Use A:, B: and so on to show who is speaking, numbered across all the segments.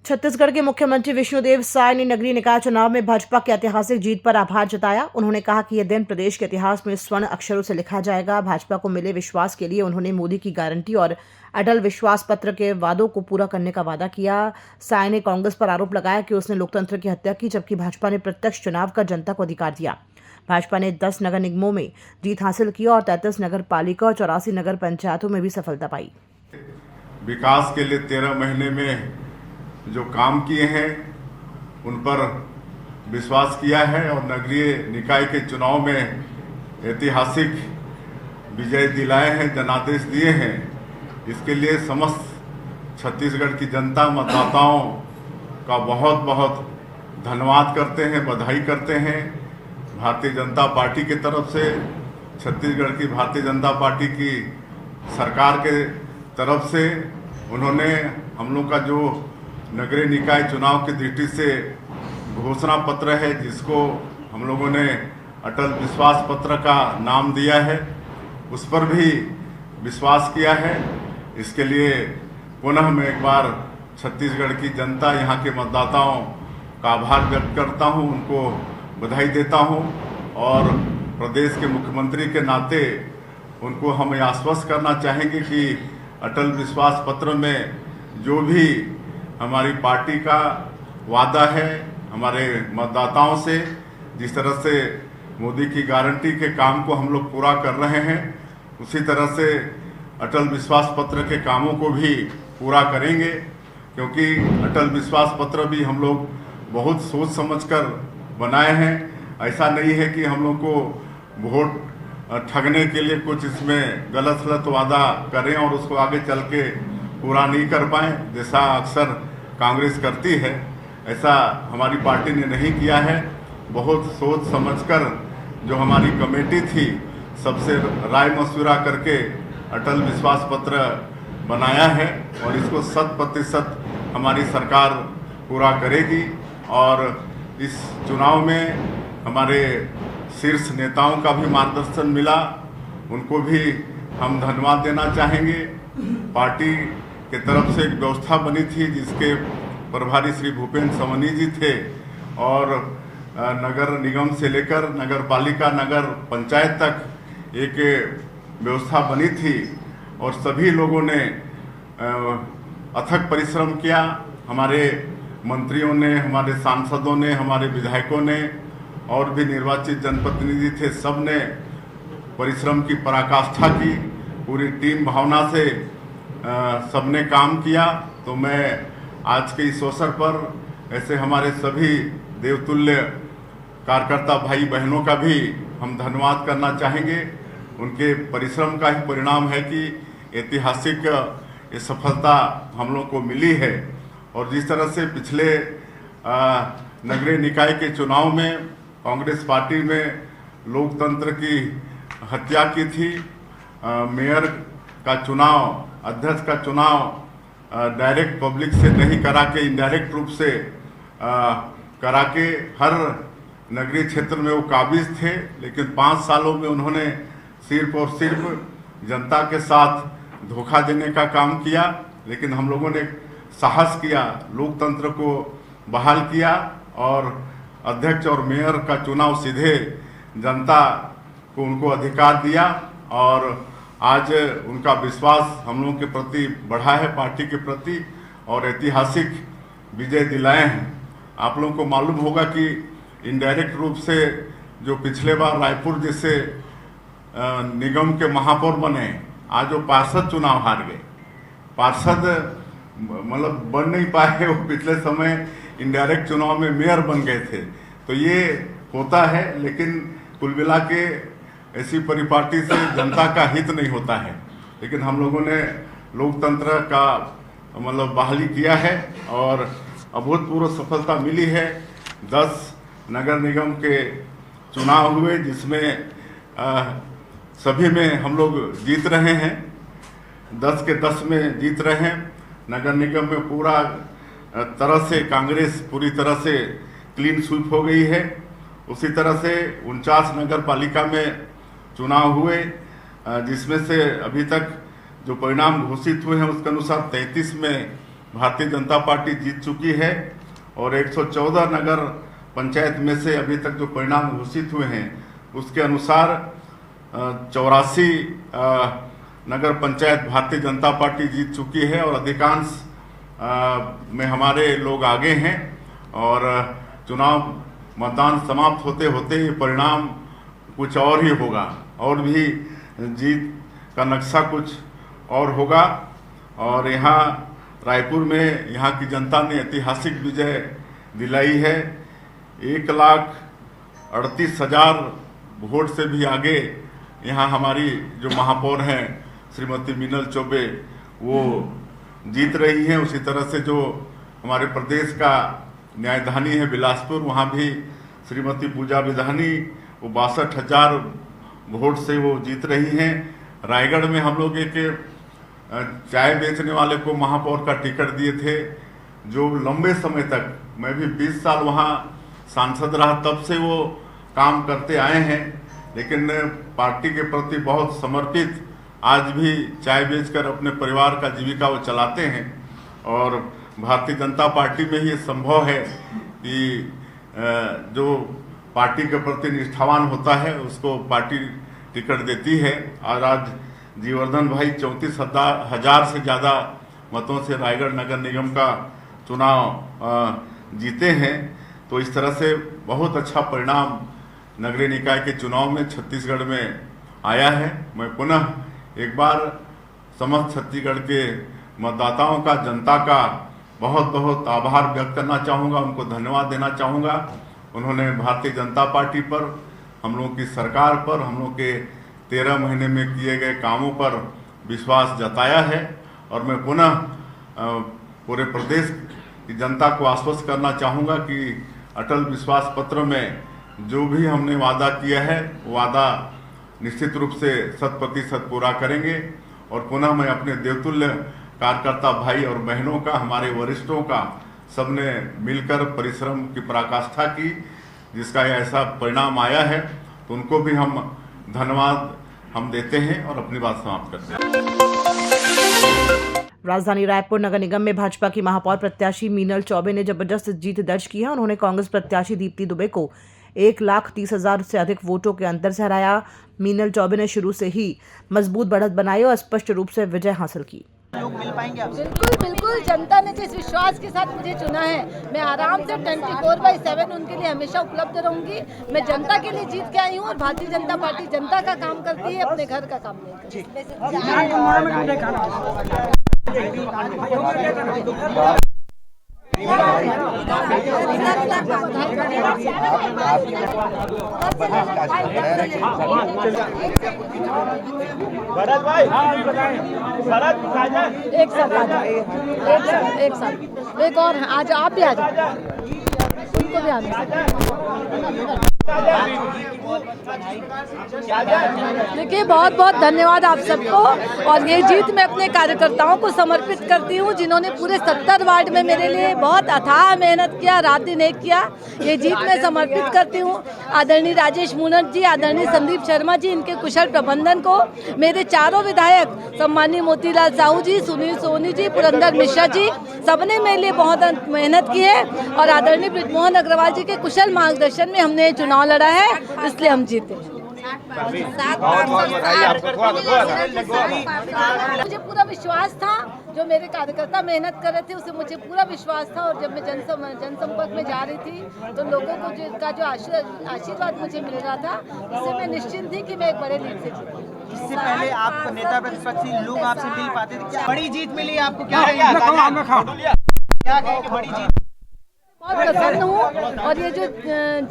A: छत्तीसगढ़ के मुख्यमंत्री विष्णुदेव साय ने नगरीय निकाय चुनाव में भाजपा की ऐतिहासिक जीत पर आभार जताया। उन्होंने कहा कि यह दिन प्रदेश के इतिहास में स्वर्ण अक्षरों से लिखा जाएगा। भाजपा को मिले विश्वास के लिए उन्होंने मोदी की गारंटी और अटल विश्वास पत्र के वादों को पूरा करने का वादा किया। साय ने कांग्रेस पर आरोप लगाया कि उसने लोकतंत्र की हत्या की, जबकि भाजपा ने प्रत्यक्ष चुनाव कर जनता को अधिकार दिया। भाजपा ने 10 नगर निगमों में जीत हासिल की और 33 नगर पालिका और 84 नगर पंचायतों में भी सफलता पाई।
B: विकास के लिए 13 महीने में जो काम किए हैं उन पर विश्वास किया है और नगरीय निकाय के चुनाव में ऐतिहासिक विजय दिलाए हैं, जनादेश दिए हैं। इसके लिए समस्त छत्तीसगढ़ की जनता, मतदाताओं का बहुत बहुत धन्यवाद करते हैं, बधाई करते हैं। भारतीय जनता पार्टी की तरफ से, छत्तीसगढ़ की भारतीय जनता पार्टी की सरकार के तरफ से उन्होंने हम लोग का जो नगरीय निकाय चुनाव की दृष्टि से घोषणा पत्र है, जिसको हम लोगों ने अटल विश्वास पत्र का नाम दिया है, उस पर भी विश्वास किया है। इसके लिए पुनः मैं एक बार छत्तीसगढ़ की जनता, यहाँ के मतदाताओं का आभार व्यक्त करता हूँ, उनको बधाई देता हूँ और प्रदेश के मुख्यमंत्री के नाते उनको हम आश्वस्त करना चाहेंगे कि अटल विश्वास पत्र में जो भी हमारी पार्टी का वादा है हमारे मतदाताओं से, जिस तरह से मोदी की गारंटी के काम को हम लोग पूरा कर रहे हैं, उसी तरह से अटल विश्वास पत्र के कामों को भी पूरा करेंगे। क्योंकि अटल विश्वास पत्र भी हम लोग बहुत सोच समझकर बनाए हैं। ऐसा नहीं है कि हम लोग को वोट ठगने के लिए कुछ इसमें गलत वादा करें और उसको आगे चल के पूरा नहीं कर पाए, जैसा अक्सर कांग्रेस करती है। ऐसा हमारी पार्टी ने नहीं किया है। बहुत सोच समझकर जो हमारी कमेटी थी, सबसे राय मशविरा करके अटल विश्वास पत्र बनाया है और इसको 100% हमारी सरकार पूरा करेगी। और इस चुनाव में हमारे शीर्ष नेताओं का भी मार्गदर्शन मिला, उनको भी हम धन्यवाद देना चाहेंगे। पार्टी के तरफ से एक व्यवस्था बनी थी जिसके प्रभारी श्री भूपेंद्र सवन्नी जी थे और नगर निगम से लेकर नगर पालिका, नगर पंचायत तक एक व्यवस्था बनी थी और सभी लोगों ने अथक परिश्रम किया। हमारे मंत्रियों ने, हमारे सांसदों ने, हमारे विधायकों ने और भी निर्वाचित जनप्रतिनिधि थे, सब ने परिश्रम की पराकाष्ठा की। पूरी टीम भावना से सबने काम किया। तो मैं आज के इस अवसर पर ऐसे हमारे सभी देवतुल्य कार्यकर्ता भाई बहनों का भी हम धन्यवाद करना चाहेंगे। उनके परिश्रम का ही परिणाम है कि ऐतिहासिक ये सफलता हम लोग को मिली है। और जिस तरह से पिछले नगरीय निकाय के चुनाव में कांग्रेस पार्टी में लोकतंत्र की हत्या की थी, मेयर का चुनाव, अध्यक्ष का चुनाव डायरेक्ट पब्लिक से नहीं करा के इनडायरेक्ट रूप से करा के हर नगरीय क्षेत्र में वो काबिज थे। लेकिन 5 सालों में उन्होंने सिर्फ और सिर्फ जनता के साथ धोखा देने का काम किया। लेकिन हम लोगों ने साहस किया, लोकतंत्र को बहाल किया और अध्यक्ष और मेयर का चुनाव सीधे जनता को उनको अधिकार दिया और आज उनका विश्वास हम लोगों के प्रति बढ़ा है, पार्टी के प्रति, और ऐतिहासिक विजय दिलाए हैं। आप लोगों को मालूम होगा कि इनडायरेक्ट रूप से जो पिछले बार रायपुर जैसे निगम के महापौर बने, आज वो पार्षद चुनाव हार गए। पार्षद मतलब बन नहीं पाए, वो पिछले समय इनडायरेक्ट चुनाव में मेयर बन गए थे। तो ये होता है, लेकिन कुल मिला के ऐसी परिपाटी से जनता का हित नहीं होता है। लेकिन हम लोगों ने लोकतंत्र का मतलब बहाली किया है और अभूतपूर्व सफलता मिली है। 10 नगर निगम के चुनाव हुए जिसमें सभी में हम लोग जीत रहे हैं, 10 के 10 में जीत रहे हैं। नगर निगम में पूरा तरह से कांग्रेस पूरी तरह से क्लीन स्वीप हो गई है। उसी तरह से 49 नगर पालिका में चुनाव हुए जिसमें से अभी तक जो परिणाम घोषित हुए हैं उसके अनुसार 33 में भारतीय जनता पार्टी जीत चुकी है और 114 नगर पंचायत में से अभी तक जो परिणाम घोषित हुए हैं उसके अनुसार 84 नगर पंचायत भारतीय जनता पार्टी जीत चुकी है और अधिकांश में हमारे लोग आगे हैं और चुनाव मतदान समाप्त होते होते ये परिणाम कुछ और ही होगा और भी जीत का नक्शा कुछ और होगा। और यहाँ रायपुर में यहाँ की जनता ने ऐतिहासिक विजय दिलाई है। 1,38,000 वोट से भी आगे यहाँ हमारी जो महापौर हैं श्रीमती मीनल चौबे वो जीत रही हैं। उसी तरह से जो हमारे प्रदेश का न्यायधानी है बिलासपुर, वहाँ भी श्रीमती पूजा विधानी वो 62,000 वोट से वो जीत रही हैं। रायगढ़ में हम लोग एक चाय बेचने वाले को महापौर का टिकट दिए थे जो लंबे समय तक, मैं भी 20 साल वहाँ सांसद रहा, तब से वो काम करते आए हैं, लेकिन पार्टी के प्रति बहुत समर्पित, आज भी चाय बेचकर अपने परिवार का जीविका वो चलाते हैं। और भारतीय जनता पार्टी में ये संभव है कि जो पार्टी के प्रति निष्ठावान होता है उसको पार्टी टिकट देती है। और आज जीवर्धन भाई 34,000 से ज़्यादा मतों से रायगढ़ नगर निगम का चुनाव जीते हैं। तो इस तरह से बहुत अच्छा परिणाम नगरीय निकाय के चुनाव में छत्तीसगढ़ में आया है। मैं पुनः एक बार समस्त छत्तीसगढ़ के मतदाताओं का, जनता का बहुत बहुत आभार व्यक्त करना चाहूँगा, उनको धन्यवाद देना चाहूँगा। उन्होंने भारतीय जनता पार्टी पर, हम लोगों की सरकार पर, हम लोग के 13 महीने में किए गए कामों पर विश्वास जताया है। और मैं पुनः पूरे प्रदेश की जनता को आश्वस्त करना चाहूँगा कि अटल विश्वास पत्र में जो भी हमने वादा किया है वादा निश्चित रूप से 100% पूरा करेंगे। और पुनः मैं अपने देवतुल्य कार्यकर्ता भाई और बहनों का, हमारे वरिष्ठों का, सबने मिलकर परिश्रम की पराकाष्ठा की जिसका ऐसा परिणाम आया है, तो उनको भी हम धन्यवाद हम देते हैं और अपनी बात समाप्त करते हैं।
A: राजधानी रायपुर नगर निगम में भाजपा की महापौर प्रत्याशी मीनल चौबे ने जबरदस्त जीत दर्ज की है। उन्होंने कांग्रेस प्रत्याशी दीप्ति दुबे को 1,30,000 से अधिक वोटों के अंतर से हराया। मीनल चौबे ने शुरू से ही मजबूत बढ़त बनाई और स्पष्ट रूप से विजय हासिल की।
C: लोग मिल पाएंगे आपसे? बिल्कुल बिल्कुल, जनता ने जिस विश्वास के साथ मुझे चुना है, मैं आराम से 24/7 उनके लिए हमेशा उपलब्ध रहूंगी। मैं जनता के लिए जीत के आई हूँ और भारतीय जनता पार्टी जनता का काम करती है, अपने घर का काम नहीं
D: भरत भाई, भरत
C: एक साथ एक और आज आप भी आ जाओ, उनको भी आना। देखिए, बहुत बहुत धन्यवाद आप सबको। और ये जीत मैं अपने कार्यकर्ताओं को समर्पित करती हूँ जिन्होंने पूरे 70 वार्ड में मेरे लिए बहुत अथाह मेहनत किया, रात दिन एक किया। ये जीत मैं समर्पित करती हूँ आदरणीय राजेश मूणत जी, आदरणीय संदीप शर्मा जी, इनके कुशल प्रबंधन को, मेरे चारों विधायक सम्मानीय मोतीलाल साहू जी, सुनील सोनी जी, पुरंदर मिश्रा जी, सबने मेरे लिए बहुत मेहनत की है। और आदरणीय बृजमोहन अग्रवाल जी के कुशल मार्गदर्शन में हमने चुनाव लड़ा है, इसलिए हम जीते। मुझे पूरा विश्वास था, जो मेरे कार्यकर्ता मेहनत कर रहे थे उसे मुझे पूरा विश्वास था। और जब मैं जनसंपर्क में जा रही थी तो लोगों को जो आशीर्वाद मुझे मिल रहा था, उससे मैं निश्चिंत थी कि मैं एक बड़े लीड से जीतूंगी।
D: इससे पहले आप नेता प्रतिपक्षी लोग आपसे मिल पाते थे, क्या बड़ी जीत मिली आपको? क्या कहेंगे बड़ी जीत?
C: बहुत प्रसन्न हूँ और ये जो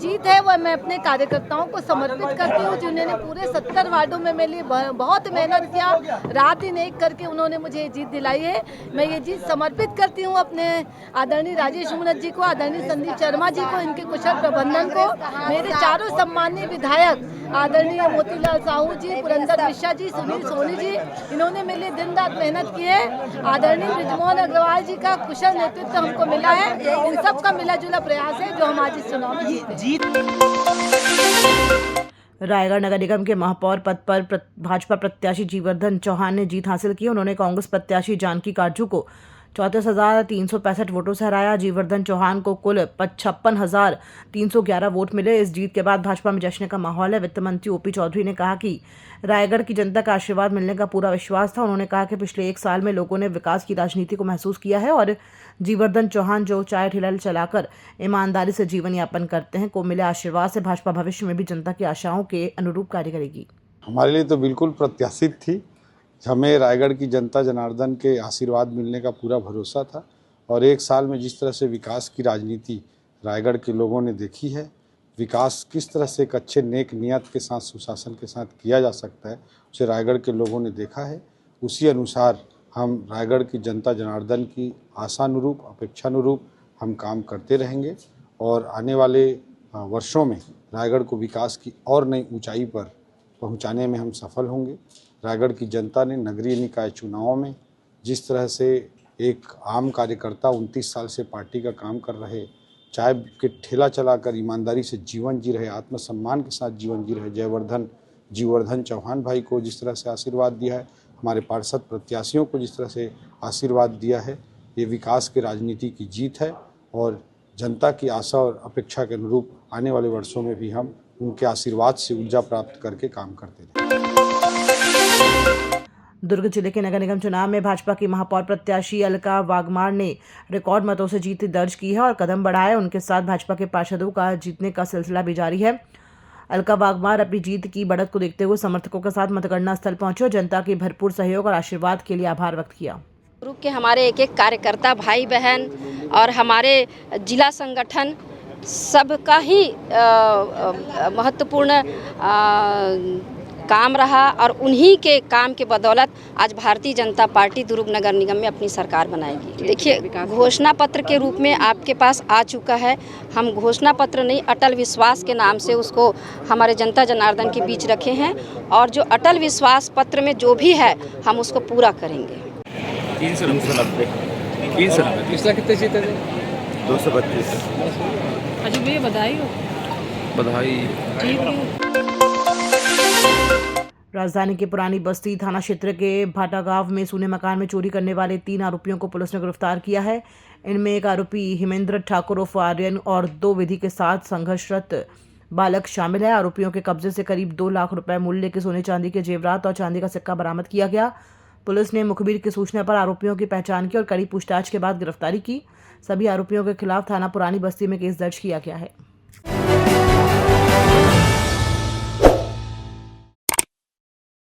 C: जीत है वह मैं अपने कार्यकर्ताओं को समर्पित करती हूँ जिन्होंने पूरे 70 वार्डों में मेरे लिए बहुत मेहनत किया, रात दिन एक करके उन्होंने मुझे ये जीत दिलाई है। मैं ये जीत समर्पित करती हूँ अपने आदरणीय राजेश मूणत जी को, आदरणीय संदीप शर्मा जी को, इनके कुशल प्रबंधन को, मेरे चारों सम्मानीय विधायक आदरणीय मोतीलाल साहू जी, पुरंदर मिश्रा जी, सुनील सोनी जी, इन्होंने मेरे लिए दिन रात मेहनत की है। आदरणीय बृजमोहन अग्रवाल जी का कुशल नेतृत्व हमको मिला है। इन सब का मिला जुला प्रयास है जो हम आज इस चुनाव में जीते।
A: रायगढ़ नगर निगम के महापौर पद पर भाजपा प्रत्याशी जीवर्धन चौहान ने जीत हासिल की। उन्होंने कांग्रेस प्रत्याशी जानकी काटजू को 34,365 वोटों से हराया। जीवर्धन चौहान को कुल 56,311 वोट मिले। इस जीत के बाद भाजपा में जश्न का माहौल है। वित्त मंत्री ओपी चौधरी ने कहा कि रायगढ़ की जनता का आशीर्वाद मिलने का पूरा विश्वास था। उन्होंने कहा कि पिछले 1 साल में लोगों ने विकास की राजनीति को महसूस किया है और जीवर्धन चौहान जो चाय ठेला चलाकर ईमानदारी से जीवन यापन करते हैं को मिले आशीर्वाद से भाजपा भविष्य में भी जनता की आशाओं के अनुरूप कार्य करेगी।
E: हमारे लिए तो बिल्कुल प्रत्याशित थी। हमें रायगढ़ की जनता जनार्दन के आशीर्वाद मिलने का पूरा भरोसा था और 1 साल में जिस तरह से विकास की राजनीति रायगढ़ के लोगों ने देखी है, विकास किस तरह से एक अच्छे नेक नियत के साथ सुशासन के साथ किया जा सकता है, उसे रायगढ़ के लोगों ने देखा है। उसी अनुसार हम रायगढ़ की जनता जनार्दन की आशानुरूप, अपेक्षानुरूप हम काम करते रहेंगे और आने वाले वर्षों में रायगढ़ को विकास की और नई ऊंचाई पर पहुंचाने में हम सफल होंगे। रायगढ़ की जनता ने नगरीय निकाय चुनावों में जिस तरह से एक आम कार्यकर्ता 29 साल से पार्टी का काम कर रहे, चाय के ठेला चलाकर ईमानदारी से जीवन जी रहे, आत्मसम्मान के साथ जीवन जी रहे जीवर्धन चौहान भाई को जिस तरह से आशीर्वाद दिया है, हमारे पार्षद प्रत्याशियों को जिस तरह से आशीर्वाद दिया है, ये विकास की राजनीति की जीत है और जनता की आशा और अपेक्षा के अनुरूप आने वाले वर्षों में भी हम उनके आशीर्वाद से ऊर्जा प्राप्त करके काम करते रहें।
A: दुर्ग जिले के नगर निगम चुनाव में भाजपा की महापौर प्रत्याशी अलका वाघमार ने रिकॉर्ड मतों से जीत दर्ज की है और कदम बढ़ाए। उनके साथ भाजपा के पार्षदों का जीतने का सिलसिला भी जारी है। अलका वाघमार अपनी जीत की बढ़त को देखते हुए समर्थकों के साथ मतगणना स्थल पहुंचे और जनता के भरपूर सहयोग और आशीर्वाद के लिए आभार व्यक्त किया।
F: ग्रुप के हमारे एक कार्यकर्ता भाई बहन और हमारे जिला संगठन सबका ही महत्वपूर्ण काम रहा और उन्हीं के काम के बदौलत आज भारतीय जनता पार्टी दुर्ग नगर निगम में अपनी सरकार बनाएगी। देखिए, घोषणा पत्र के रूप में आपके पास आ चुका है। हम घोषणा पत्र नहीं, अटल विश्वास के नाम से उसको हमारे जनता जनार्दन के बीच रखे हैं और जो अटल विश्वास पत्र में जो भी है हम उसको पूरा करेंगे।
G: 390 पिछला कितने जीते थे? 232।
H: अच्छा भैया बधाई हो।
G: बधाई।
A: राजधानी के पुरानी बस्ती थाना क्षेत्र के भाटा गांव में सूने मकान में चोरी करने वाले 3 आरोपियों को पुलिस ने गिरफ्तार किया है। इनमें एक आरोपी हिमेंद्र ठाकुर उर्फ आर्यन और 2 विधि के साथ संघर्षरत बालक शामिल है। आरोपियों के कब्जे से करीब 2 लाख रुपए मूल्य के सोने चांदी के जेवरात और चांदी का सिक्का बरामद किया गया। पुलिस ने मुखबिर की सूचना पर आरोपियों की पहचान की और कड़ी पूछताछ के बाद गिरफ्तारी की। सभी आरोपियों के खिलाफ थाना पुरानी बस्ती में केस दर्ज किया गया है।